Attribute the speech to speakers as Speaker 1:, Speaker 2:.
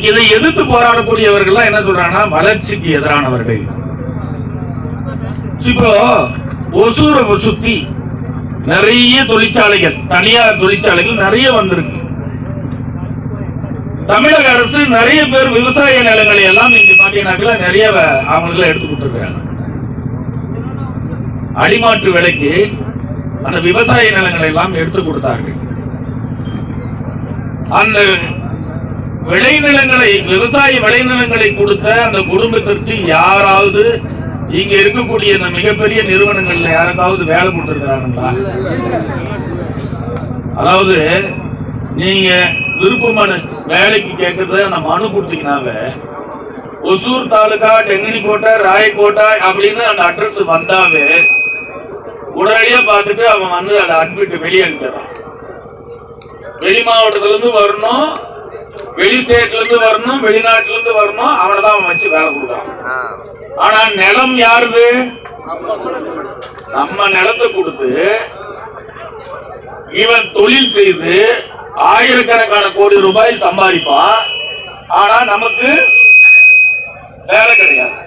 Speaker 1: இதை எதிர்த்து போராடக்கூடியவர்கள் என்ன சொல்றாங்கன்னா வளர்ச்சிக்கு எதிரானவர்கள். இப்போ ஒசூரை சுத்தி நிறைய தொழிற்சாலைகள், தனியார் தொழிற்சாலைகள் நிறைய வந்திருக்கு. தமிழக அரசு நிறைய பேர் விவசாய நிலங்களை எல்லாம் இங்க பாத்தீங்கன்னா நிறைய அவங்களை எடுத்து கொடுத்துருக்காங்க. அடிமாட்டு விலைக்கு அந்த விவசாய நிலங்களை எல்லாம் எடுத்து கொடுத்தார்கள். அந்த விளைநிலங்களை, விவசாய விளைநிலங்களை கொடுத்த அந்த குடும்பத்திற்கு யாராவது இங்க இருக்கக்கூடிய இந்த மிகப்பெரிய நிறுவனங்கள்ல யாராவது வேலை கொடுத்திருக்கிறாங்களா? அதாவது நீங்க விருப்ப மனு வேலைக்கு கேட்கறத அந்த மனு கொடுத்தீங்கன்னாவே ஒசூர் தாலுகா, டெங்கனிக்கோட்டை, ராயக்கோட்டை அப்படின்னு அந்த அட்ரஸ் வந்தாவே உடனடியா பார்த்துட்டு அவன் வந்து அந்த அட்மிட் வெளியே அனுப்பிடுறான். வெளி மாவட்டத்துல இருந்து வரணும், வெளி ஸ்டேட்ல இருந்து வரணும், வெளிநாட்டுல இருந்து வரணும், அவனை தான் அவன் வச்சு வேலை கொடுக்குறான். ஆனா நிலம் யாருது? நம்ம நிலத்தை கொடுத்து இவன் தொழில் செய்து ஆயிரக்கணக்கான கோடி ரூபாய் சம்பாதிப்பான். ஆனா நமக்கு வேலை கிடையாது.